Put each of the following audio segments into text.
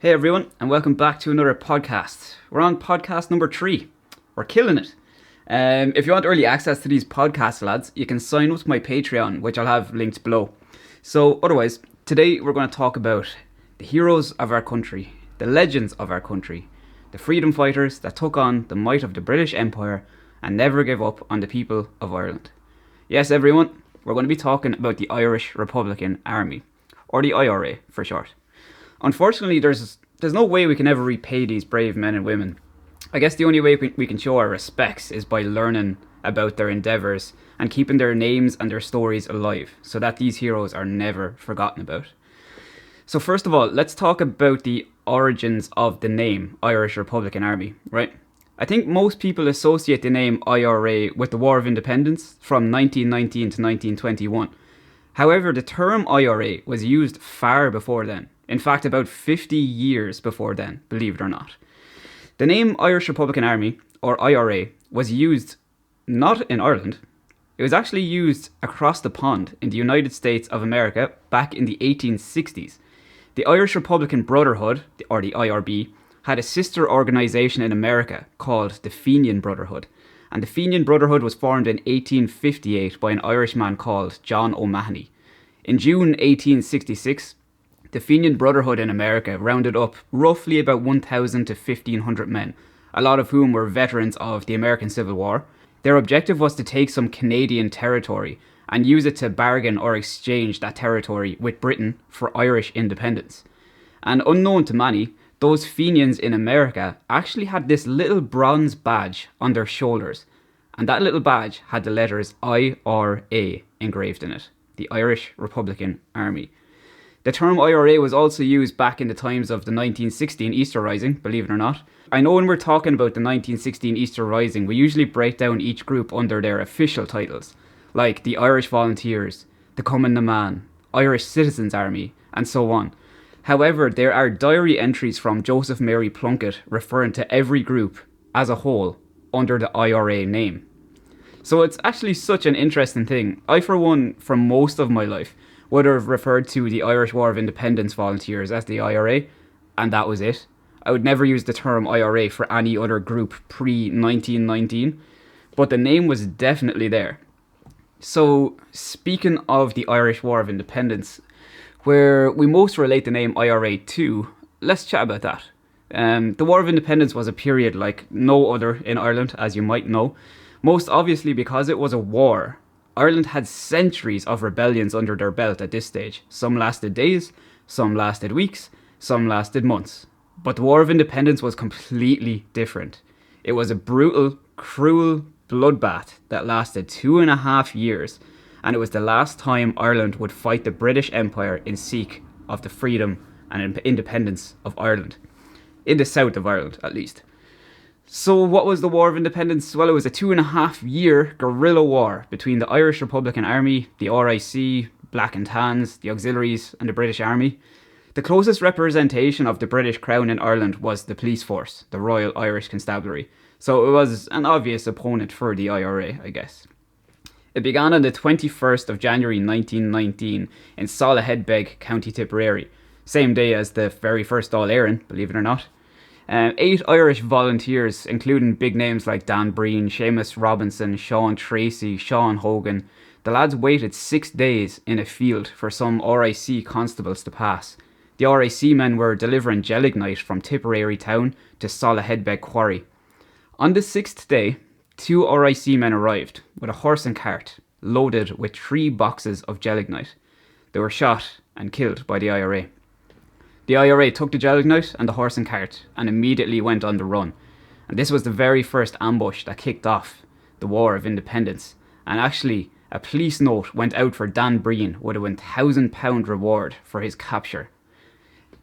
Hey everyone, and welcome back to another podcast. We're on podcast number 3. We're killing it. If you want early access to these podcasts, lads, you can sign up to my Patreon, which I'll have linked below. So, otherwise, today we're going to talk about the heroes of our country, the legends of our country, the freedom fighters that took on the might of the British Empire and never gave up on the people of Ireland. Yes, everyone, we're going to be talking about the Irish Republican Army, or the IRA for short. Unfortunately, there's no way we can ever repay these brave men and women. I guess the only way we can show our respects is by learning about their endeavours and keeping their names and their stories alive so that these heroes are never forgotten about. So first of all, let's talk about the origins of the name Irish Republican Army, right? I think most people associate the name IRA with the War of Independence from 1919 to 1921. However, the term IRA was used far before then. In fact, about 50 years before then, believe it or not. The name Irish Republican Army, or IRA, was used not in Ireland. It was actually used across the pond in the United States of America back in the 1860s. The Irish Republican Brotherhood, or the IRB, had a sister organisation in America called the Fenian Brotherhood. And the Fenian Brotherhood was formed in 1858 by an Irishman called John O'Mahony. In June 1866, the Fenian Brotherhood in America rounded up roughly about 1,000 to 1,500 men, a lot of whom were veterans of the American Civil War. Their objective was to take some Canadian territory and use it to bargain or exchange that territory with Britain for Irish independence. And unknown to many, those Fenians in America actually had this little bronze badge on their shoulders, and that little badge had the letters IRA engraved in it, the Irish Republican Army. The term IRA was also used back in the times of the 1916 Easter Rising, believe it or not. I know when we're talking about the 1916 Easter Rising, we usually break down each group under their official titles, like the Irish Volunteers, the Cumann na Man, Irish Citizens Army, and so on. However, there are diary entries from Joseph Mary Plunkett referring to every group as a whole under the IRA name. So it's actually such an interesting thing. I, for one, for most of my life, would have referred to the Irish War of Independence volunteers as the IRA, and that was it. I would never use the term IRA for any other group pre-1919, but the name was definitely there. So, speaking of the Irish War of Independence, where we most relate the name IRA to, let's chat about that. The War of Independence was a period like no other in Ireland, as you might know, most obviously because it was a war. Ireland had centuries of rebellions under their belt at this stage. Some lasted days, some lasted weeks, some lasted months. But the War of Independence was completely different. It was a brutal, cruel bloodbath that lasted 2.5 years, and it was the last time Ireland would fight the British Empire in seek of the freedom and independence of Ireland. In the south of Ireland, at least. So what was the War of Independence? Well, it was a 2.5-year guerrilla war between the Irish Republican Army, the RIC, Black and Tans, the Auxiliaries and the British Army. The closest representation of the British Crown in Ireland was the police force, the Royal Irish Constabulary. So it was an obvious opponent for the IRA, I guess. It began on the 21st of January 1919 in Soloheadbeg, County Tipperary, same day as the very first All-Éireann, believe it or not. 8 Irish volunteers, including big names like Dan Breen, Seamus Robinson, Sean Tracy, Sean Hogan. The lads waited 6 days in a field for some RIC constables to pass. The RIC men were delivering gelignite from Tipperary town to Soloheadbeg Quarry. On the 6th day, 2 RIC men arrived with a horse and cart loaded with 3 boxes of gelignite. They were shot and killed by the IRA. The IRA took the gelignite and the horse and cart and immediately went on the run. And this was the very first ambush that kicked off the War of Independence. And actually, a police note went out for Dan Breen with a £1,000 reward for his capture.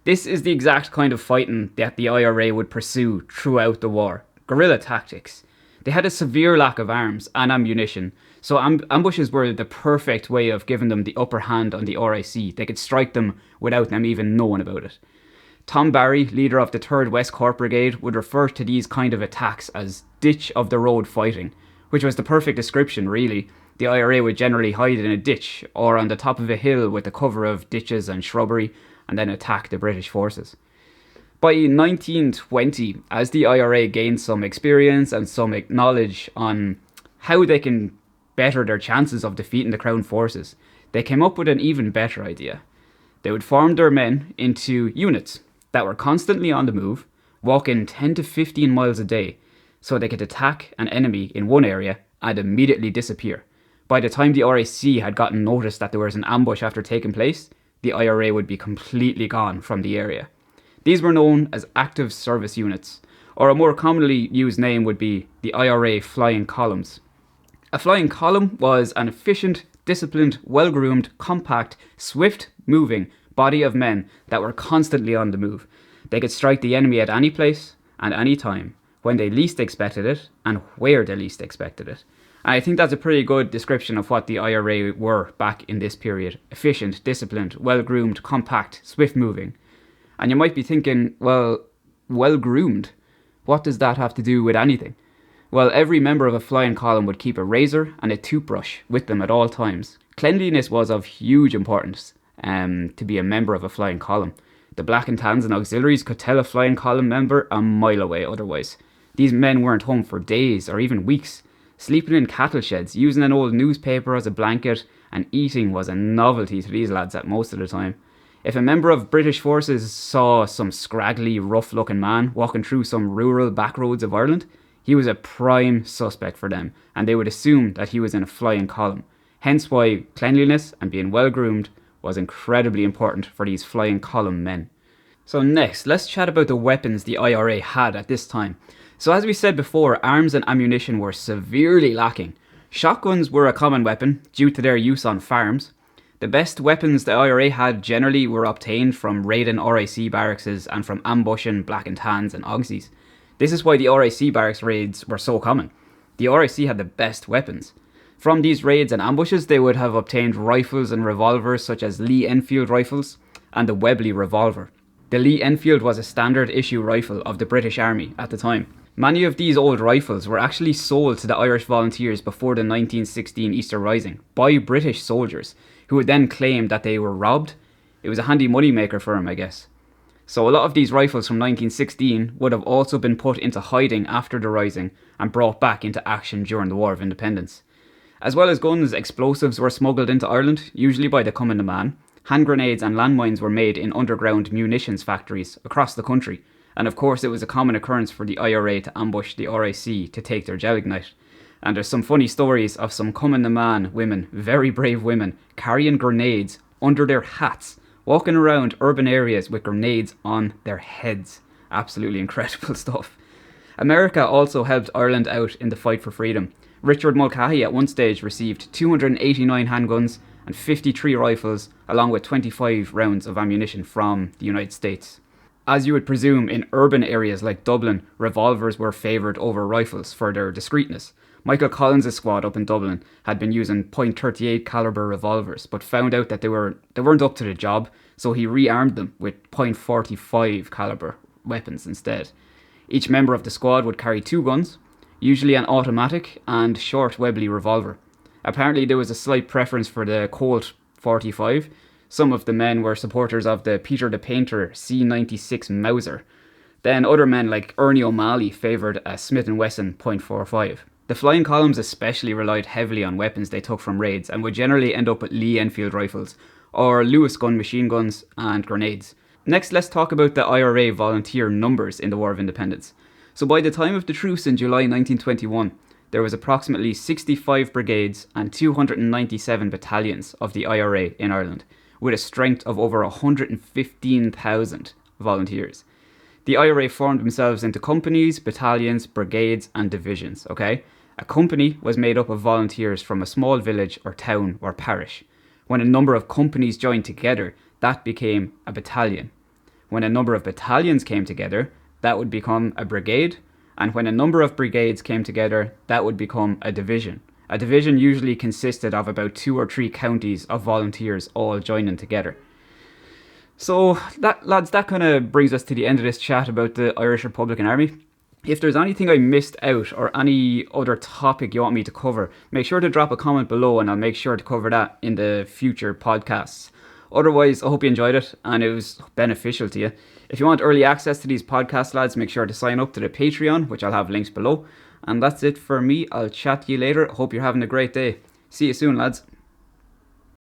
This is the exact kind of fighting that the IRA would pursue throughout the war. Guerrilla tactics. They had a severe lack of arms and ammunition, so ambushes were the perfect way of giving them the upper hand on the RIC. They could strike them without them even knowing about it. Tom Barry, leader of the 3rd West Cork Brigade, would refer to these kind of attacks as ditch-of-the-road fighting, which was the perfect description, really. The IRA would generally hide in a ditch or on the top of a hill with the cover of ditches and shrubbery, and then attack the British forces. By 1920, as the IRA gained some experience and some knowledge on how they can better their chances of defeating the Crown forces, they came up with an even better idea. They would form their men into units that were constantly on the move, walking 10 to 15 miles a day, so they could attack an enemy in one area and immediately disappear. By the time the RAC had gotten notice that there was an ambush after taking place, the IRA would be completely gone from the area. These were known as active service units, or a more commonly used name would be the IRA flying columns. A flying column was an efficient, disciplined, well-groomed, compact, swift-moving body of men that were constantly on the move. They could strike the enemy at any place and any time, when they least expected it and where they least expected it. And I think that's a pretty good description of what the IRA were back in this period. Efficient, disciplined, well-groomed, compact, swift-moving. And you might be thinking, well-groomed? What does that have to do with anything? Well, every member of a flying column would keep a razor and a toothbrush with them at all times. Cleanliness was of huge importance to be a member of a flying column. The black and tans and auxiliaries could tell a flying column member a mile away otherwise. These men weren't home for days or even weeks, sleeping in cattle sheds, using an old newspaper as a blanket, and eating was a novelty to these lads at most of the time. If a member of British forces saw some scraggly, rough-looking man walking through some rural back roads of Ireland, he was a prime suspect for them, and they would assume that he was in a flying column. Hence why cleanliness and being well-groomed was incredibly important for these flying column men. So next, let's chat about the weapons the IRA had at this time. So as we said before, arms and ammunition were severely lacking. Shotguns were a common weapon due to their use on farms. The best weapons the IRA had generally were obtained from raiding RIC barracks and from ambushing black and tans and auxies. This is why the RIC barracks raids were so common. The RIC had the best weapons. From these raids and ambushes, they would have obtained rifles and revolvers such as Lee Enfield rifles and the Webley revolver. The Lee Enfield was a standard issue rifle of the British Army at the time. Many of these old rifles were actually sold to the Irish Volunteers before the 1916 Easter Rising by British soldiers, who would then claim that they were robbed. It was a handy money maker for them, I guess. So a lot of these rifles from 1916 would have also been put into hiding after the Rising and brought back into action during the War of Independence. As well as guns, explosives were smuggled into Ireland, usually by the coming man. Hand grenades and landmines were made in underground munitions factories across the country. And of course it was a common occurrence for the IRA to ambush the RIC to take their gelignite. And there's some funny stories of some coming-the-man women, very brave women, carrying grenades under their hats, walking around urban areas with grenades on their heads. Absolutely incredible stuff. America also helped Ireland out in the fight for freedom. Richard Mulcahy at one stage received 289 handguns and 53 rifles, along with 25 rounds of ammunition from the United States. As you would presume, in urban areas like Dublin, revolvers were favoured over rifles for their discreetness. Michael Collins' squad up in Dublin had been using .38 caliber revolvers, but found out that they weren't up to the job, so he rearmed them with .45 caliber weapons instead. Each member of the squad would carry 2 guns, usually an automatic and short Webley revolver. Apparently there was a slight preference for the Colt 45. Some of the men were supporters of the Peter the Painter C96 Mauser. Then other men like Ernie O'Malley favoured a Smith & Wesson .45. The flying columns especially relied heavily on weapons they took from raids and would generally end up with Lee Enfield rifles or Lewis gun machine guns and grenades. Next, let's talk about the IRA volunteer numbers in the War of Independence. So by the time of the truce in July 1921, there was approximately 65 brigades and 297 battalions of the IRA in Ireland, with a strength of over 115,000 volunteers. The IRA formed themselves into companies, battalions, brigades and divisions, okay? A company was made up of volunteers from a small village or town or parish. When a number of companies joined together, that became a battalion. When a number of battalions came together, that would become a brigade. And when a number of brigades came together, that would become a division. A division usually consisted of about 2 or 3 counties of volunteers all joining together. So that, lads, that kind of brings us to the end of this chat about the Irish Republican Army. If there's anything I missed out or any other topic you want me to cover, make sure to drop a comment below and I'll make sure to cover that in the future podcasts. Otherwise, I hope you enjoyed it and it was beneficial to you. If you want early access to these podcasts, lads, make sure to sign up to the Patreon, which I'll have links below. And that's it for me. I'll chat to you later. Hope you're having a great day. See you soon, lads.